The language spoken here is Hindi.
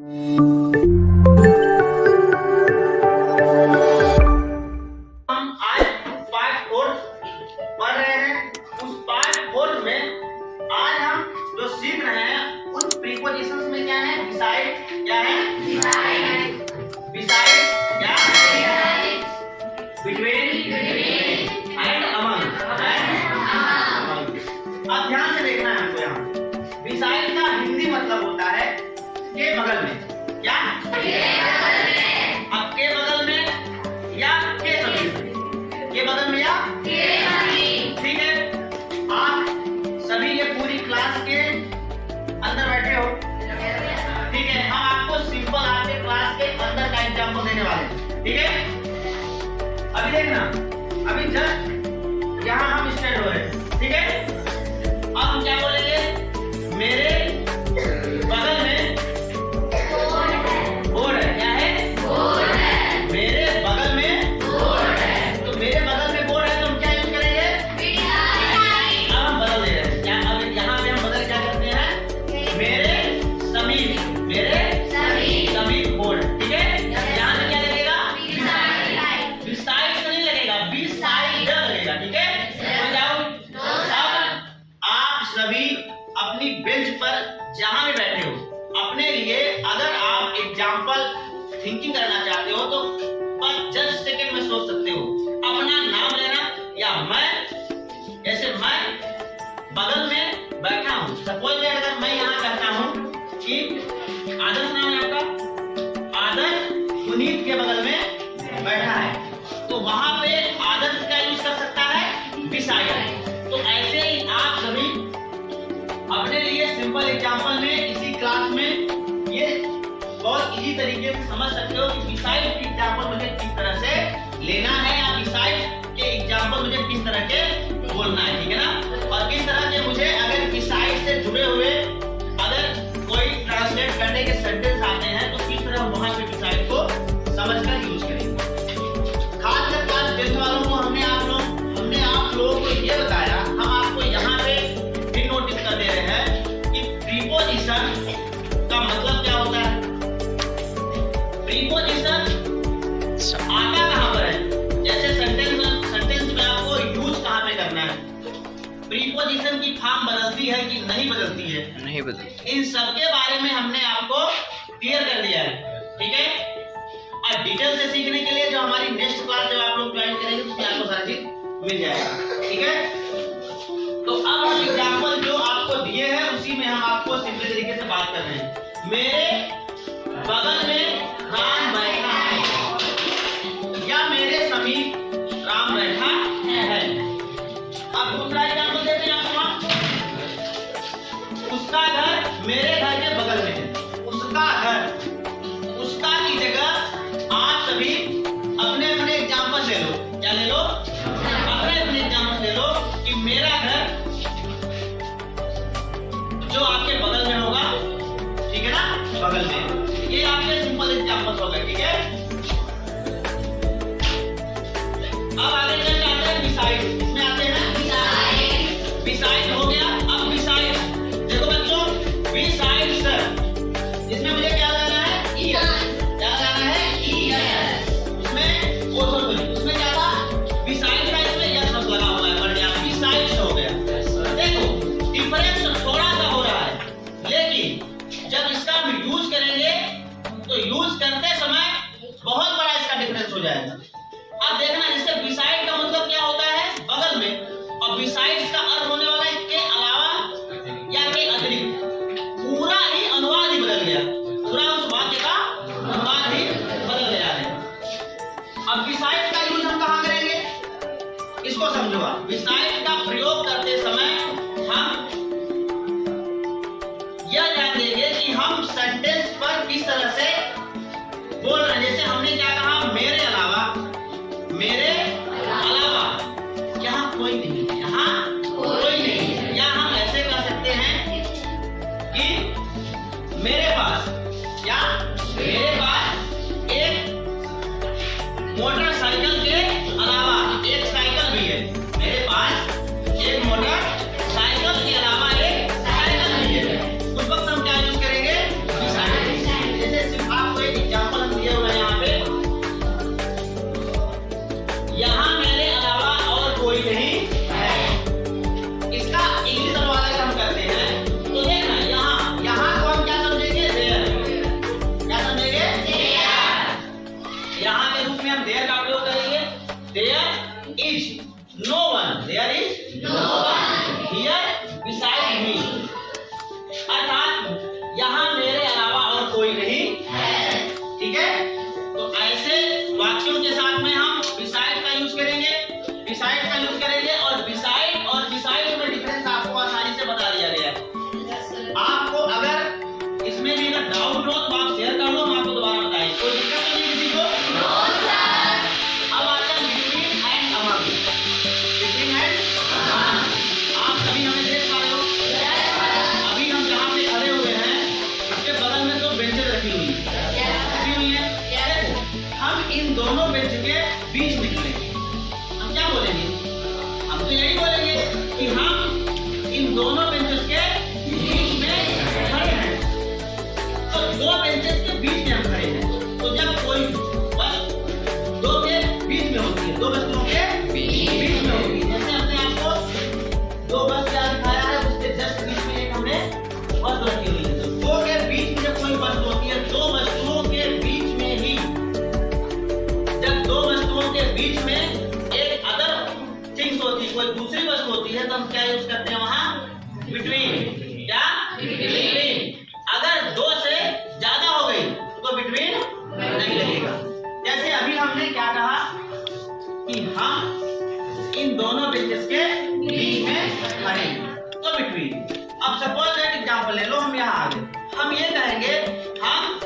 हम आज पार्ट 4 पढ़ रहे हैं। उस पार्ट 4 में आज हम जो सीख रहे हैं उन प्रीपोजिशंस में क्या है, बिसाइड क्या है, बिसाइड क्या है, बिटवीन एंड अमंग। अब ध्यान से देखना है हमको। यहाँ बिसाइड का हिंदी मतलब होता है के बगल में। क्या अब के बगल में या के समीप, के बगल में या के समीप। ठीक है, आप सभी ये पूरी क्लास के अंदर बैठे हो। ठीक है, हम आपको सिंपल आपके क्लास के अंदर का एग्जाम्पल देने वाले हैं। ठीक है, अभी देखना, अभी जस्ट यहाँ हम स्टैंड हो रहे हैं। ठीक है, अब हम क्या बोलेंगे, मेरे बगल में बोर्ड है। क्या है, बोर्ड है। मेरे बगल में बोर्ड है। तो मेरे बगल में बोर्ड है तो हम क्या यूज करेंगे, अब हम बदल दे रहे हैं। क्या अब यहाँ पे हम बदल क्या करते हैं, मेरे समीप, मेरे समीप बोर्ड। ठीक है, यहाँ पे क्या लगेगा, बिसाइड से नहीं लगेगा, बिसाइड लगेगा। ठीक है, हो जाओ। अब आप सभी अपनी बेंच पर जहां भी बैठे हो, अपने लिए अगर आप एग्जाम्पल थिंकिंग करना चाहते हो तो बस 10 सेकंड में सोच सकते हो। अपना नाम लेना, या मैं, जैसे मैं बगल में बैठा हूं, सपोज अगर मैं यहाँ कहता हूं कि आदर्श नाम है आपका, आदर्श पुनीत के बगल में बैठा है, तो वहां पे आदर्श का यूज कर सकता है बिसाइड। तो ऐसे ही आप सभी अपने लिए सिंपल एग्जांपल में इसी क्लास में ये बहुत इजी तरीके से समझ सकते हो कि बिसाइड के एग्जांपल मुझे किस तरह से लेना है, या बिसाइड के एग्जांपल मुझे किस तरह के बोलना है। ठीक है ना, और किस तरह के मुझे अगर बिसाइड से जुड़े हुए अगर कोई ट्रांसलेट करने के सेंटेंस आते हैं तो किस तरह वहां पे बिसाइड को समझकर यूज करेंगे। खासकर क्लास 10 वालों को हमने आप लोगों को ये बताया, हम आपको यहाँ पे भी नोटिस कर दे रहे हैं कि प्रीपोजिशन का मतलब क्या होता है। प्रीपोजिशन आता कहाँ पर है, जैसे सेंटेंस में आपको यूज कहाँ पे करना है, प्रीपोजिशन की फॉर्म बदलती है कि नहीं बदलती है, नहीं बदलती। इन सब के बारे में हमने आपको क्लियर कर दिया है। ठीक है, और डिटेल से सीखने के लिए जो हमारी नेक्स्ट क्लास जब आप लोग ज्वाइन करेंगे तो आपको सारी चीज मिल जाएगा। ठीक है, तो अब हम एग्जाम्पल जो आपको दिए हैं उसी में हम आपको सिंपल तरीके से बात कर रहे हैं। मेरे बगल में राम बैठा है, या मेरे समीप राम बैठा है। अब दूसरा एग्जाम्पल देते हैं आपको हम, उसका घर मेरे घर के बगल में है। उसका घर, उसका की जगह आप सभी अपने अपने एग्जाम्पल ले लो। क्या ले लो, अपने अपने एग्जाम्पल ले लो कि मेरा घर जो आपके बगल में होगा, ठीक है ना, बगल में, ये आपके सिंपल एग्जाम्पल हो गए। ठीक है, अब आगे चल जाते हैं बिसाइड। इसमें आते हैं बिसाइड हो गया। अब बिसाइड देखो बच्चों, बिसाइड सर, इसमें मुझे क्या लगाना है, क्या लगाना है, उसमें उसमें क्या था, बिसाइड का इसमें यस लगा हुआ है, बढ़ गया, बिसाइड हो गया। देखो डिफरेंस थोड़ा सा हो रहा है, लेकिन जब इसका हम यूज करेंगे तो यूज करते समय बहुत बड़ा इसका डिफरेंस हो जाएगा। अब देखना, जैसे बिसाइड का मतलब क्या होता है, बगल में, और बिसाइड का अर्थ होने वाला है के अलावा या के अतिरिक्त। पूरा ही अनुवाद ही बदल गया, पूरा उस वाक्य का अनुवाद ही बदल गया है। अब बिसाइड का यूज हम कहाँ करेंगे, इसको समझो। बिसाइड का प्रयोग करते समय हम यह ध्यान देंगे कि हम सेंटेंस पर किस तरह से बोल रहे हैं। जैसे हमने क्या कहा, मेरे अलावा, मेरे अलावा यहाँ कोई नहीं है, यहाँ कोई नहीं है। या हम ऐसे कर सकते हैं कि मेरे पास, या मेरे पास एक मोटरसाइकिल के अलावा एक साइकिल भी है। मेरे पास एक मोटरसाइकिल के अलावा एक साइकिल भी है। उस वक्त हम क्या यूज करेंगे, बिसाइड। जैसे दो बेंचेस के बीच में हम खड़े हैं, तो जब कोई बस दो के बीच में होती है, दो वस्तुओं के बीच में होती है, जैसे हमने आपको दो बस क्या दिखाया है, उसके जस्ट बीच में एक हमने वस्तु रखी हुई है। तो दो के बीच में कोई वस्तु होती है, दो वस्तुओं के बीच में ही, जब दो वस्तुओं के बीच में एक अदर थिंग्स होती है, कोई दूसरी वस्तु होती है, तो हम क्या यूज करते हैं वहां? बिटवीन। क्या? बिटवीन। अगर दो से ज्यादा हो गई तो बिटवीन नहीं लगेगा। जैसे अभी हमने क्या कहा कि हम इन दोनों बेंचेस के बीच में खड़े हैं, तो बिटवीन। अब सपोज दैट एग्जांपल ले लो, हम यहाँ आ गए, हम ये कहेंगे हम